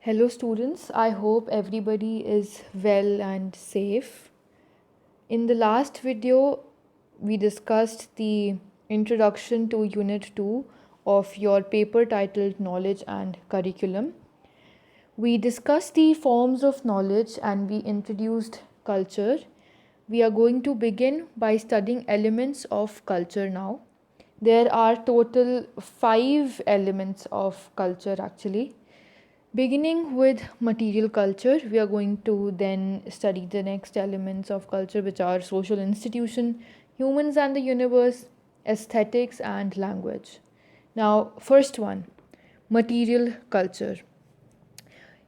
Hello, students. I hope everybody is well and safe. In the last video, we discussed the introduction to Unit 2 of your paper titled Knowledge and Curriculum. We discussed the forms of knowledge and we introduced culture. We are going to begin by studying elements of culture now. There are total 5 elements of culture actually. Beginning with material culture, we are going to then study the next elements of culture, which are social institution, humans and the universe, aesthetics, and language. Now, first one, material culture.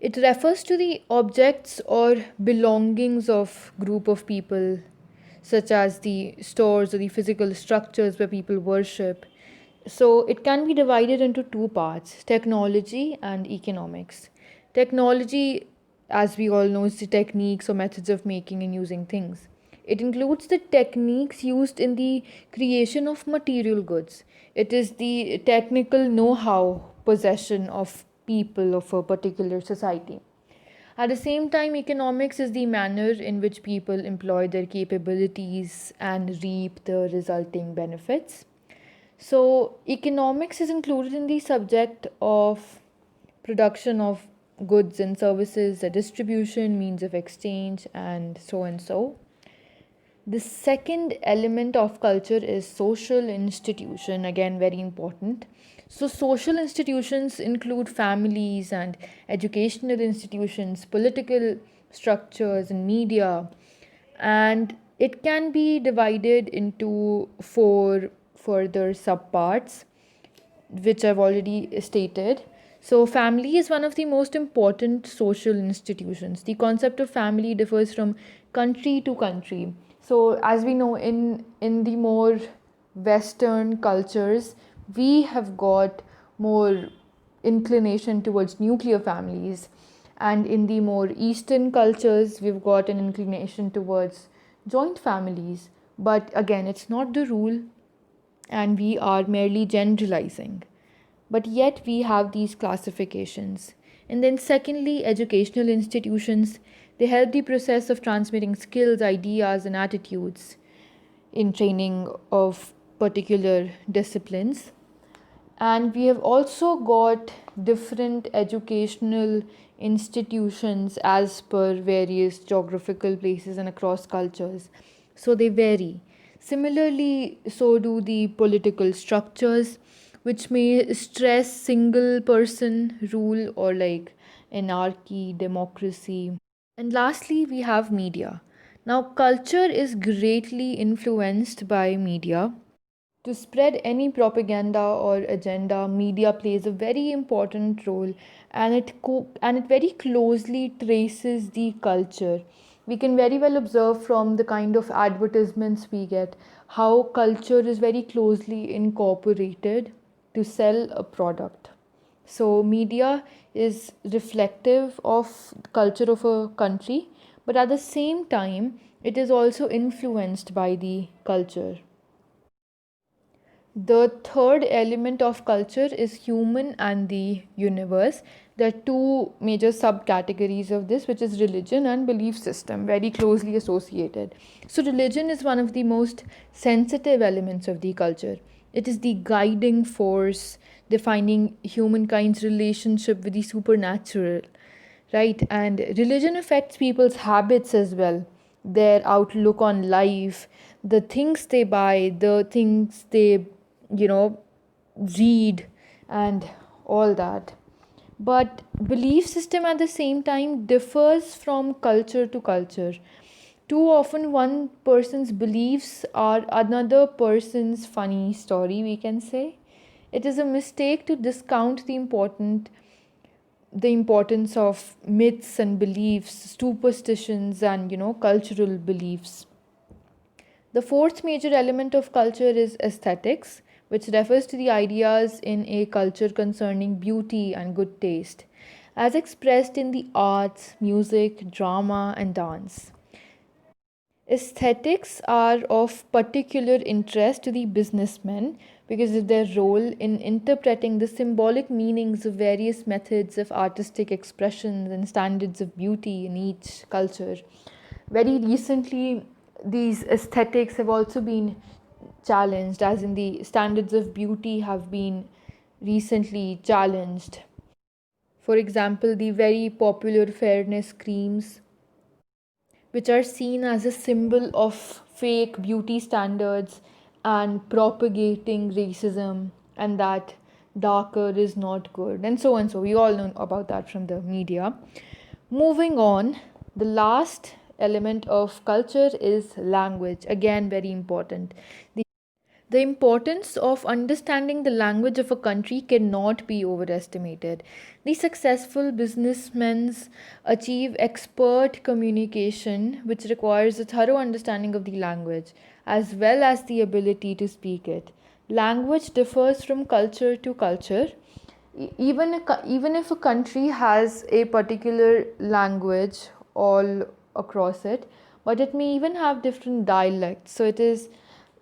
It refers to the objects or belongings of group of people, such as the stores or the physical structures where people worship. So it can be divided into two parts, technology and economics. Technology, as we all know, is the techniques or methods of making and using things. It includes the techniques used in the creation of material goods. It is the technical know how possession of people of a particular society. At the same time, economics is the manner in which people employ their capabilities and reap the resulting benefits. So, economics is included in the subject of production of goods and services, the distribution, means of exchange, and so and so. The second element of culture is social institution, again, very important. So, social institutions include families and educational institutions, political structures, and media. And it can be divided into four further subparts, which I've already stated. So, family is one of the most important social institutions. The concept of family differs from country to country. So, as we know, in the more Western cultures, we have got more inclination towards nuclear families, and in the more Eastern cultures, we've got an inclination towards joint families. But again, it's not the rule, and we are merely generalizing. But yet we have these classifications. And then, secondly, educational institutions, they help the process of transmitting skills, ideas, and attitudes in training of particular disciplines. And we have also got different educational institutions as per various geographical places and across cultures. So they vary. Similarly, so do the political structures, which may stress single person rule or like anarchy, democracy. And lastly, we have media. Now, culture is greatly influenced by media. To spread any propaganda or agenda, media plays a very important role, and it very closely traces the culture. We can very well observe from the kind of advertisements we get how culture is very closely incorporated to sell a product. So media is reflective of culture of a country, but at the same time it is also influenced by the culture. The third element of culture is human and the universe. There are two major subcategories of this, which is religion and belief system, very closely associated. So, religion is one of the most sensitive elements of the culture. It is the guiding force defining humankind's relationship with the supernatural, right? And religion affects people's habits as well, their outlook on life, the things they buy, the things they you know read, and all that. But belief system at the same time differs from culture to culture. Too often one person's beliefs are another person's funny story, we can say. It is a mistake to discount the importance of myths and beliefs, superstitions, and cultural beliefs. The fourth major element of culture is aesthetics, which refers to the ideas in a culture concerning beauty and good taste, as expressed in the arts, music, drama, and dance. Aesthetics are of particular interest to the businessmen because of their role in interpreting the symbolic meanings of various methods of artistic expressions and standards of beauty in each culture. Very recently, these aesthetics have also been challenged, as in the standards of beauty have been recently challenged. For example, the very popular fairness creams, which are seen as a symbol of fake beauty standards and propagating racism, and that darker is not good, and so on. So, we all know about that from the media. Moving on, the last element of culture is language, again, very important. The importance of understanding the language of a country cannot be overestimated. The successful businessmen achieve expert communication, which requires a thorough understanding of the language as well as the ability to speak it. Language differs from culture to culture. Even if a country has a particular language all across it, but it may even have different dialects. So it is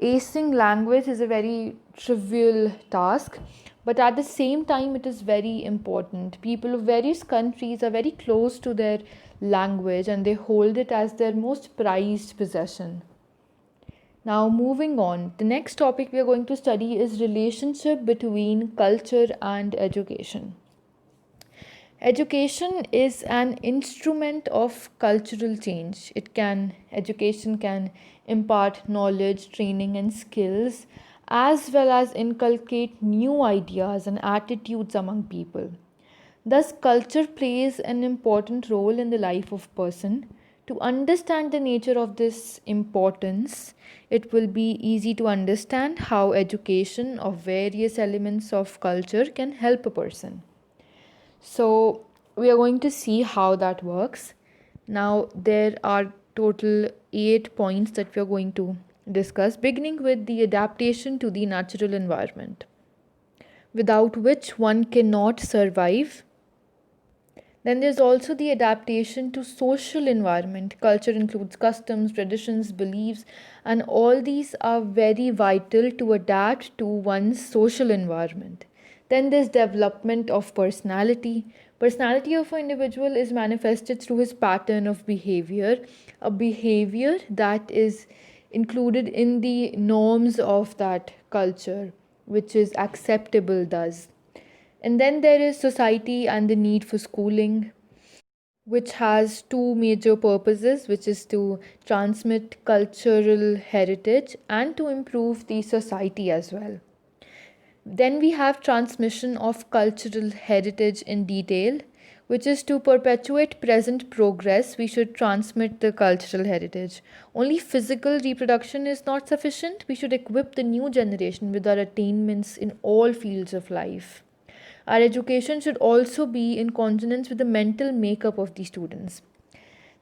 acing language is a very trivial task, but at the same time it is very important. People of various countries are very close to their language and they hold it as their most prized possession. Now, moving on, the next topic we are going to study is relationship between culture and education. Education is an instrument of cultural change. Education can impart knowledge, training, and skills, as well as inculcate new ideas and attitudes among people. Thus, culture plays an important role in the life of a person. To understand the nature of this importance, it will be easy to understand how education of various elements of culture can help a person. So, we are going to see how that works. Now, there are total 8 points that we are going to discuss, beginning with the adaptation to the natural environment, without which one cannot survive. Then there's also the adaptation to social environment. Culture includes customs, traditions, beliefs, and all these are very vital to adapt to one's social environment. Then there's development of personality. Personality of an individual is manifested through his pattern of behavior, a behavior that is included in the norms of that culture, which is acceptable thus. And then there is society and the need for schooling, which has two major purposes, which is to transmit cultural heritage and to improve the society as well. Then we have transmission of cultural heritage in detail, which is to perpetuate present progress. We should transmit the cultural heritage. Only physical reproduction is not sufficient. We should equip the new generation with our attainments in all fields of life. Our education should also be in consonance with the mental makeup of the students.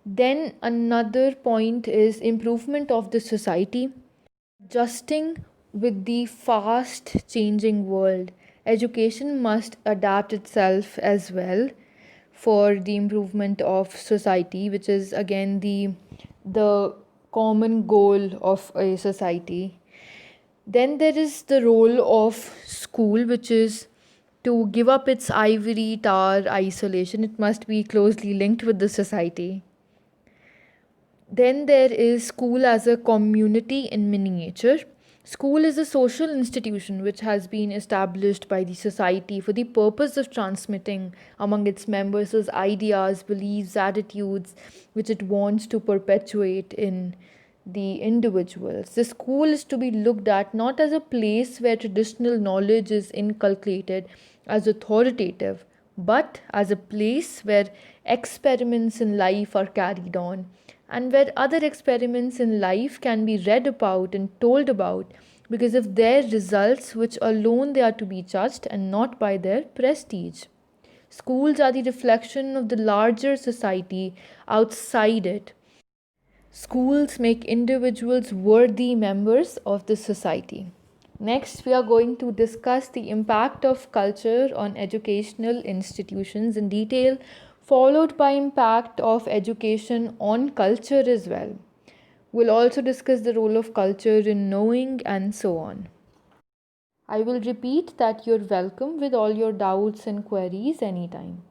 Then another point is improvement of the society. Adjusting with the fast changing world, education must adapt itself as well for the improvement of society, which is again the common goal of a society. Then there is the role of school, which is to give up its ivory tower isolation. It must be closely linked with the society. Then there is school as a community in miniature. School is a social institution which has been established by the society for the purpose of transmitting among its members its ideas, beliefs, attitudes, which it wants to perpetuate in the individuals. The school is to be looked at not as a place where traditional knowledge is inculcated as authoritative, but as a place where experiments in life are carried on and where other experiments in life can be read about and told about because of their results, which alone they are to be judged and not by their prestige. Schools are the reflection of the larger society outside it. Schools make individuals worthy members of the society. Next, we are going to discuss the impact of culture on educational institutions in detail, followed by impact of education on culture as well. We'll also discuss the role of culture in knowing and so on. I will repeat that you're welcome with all your doubts and queries anytime.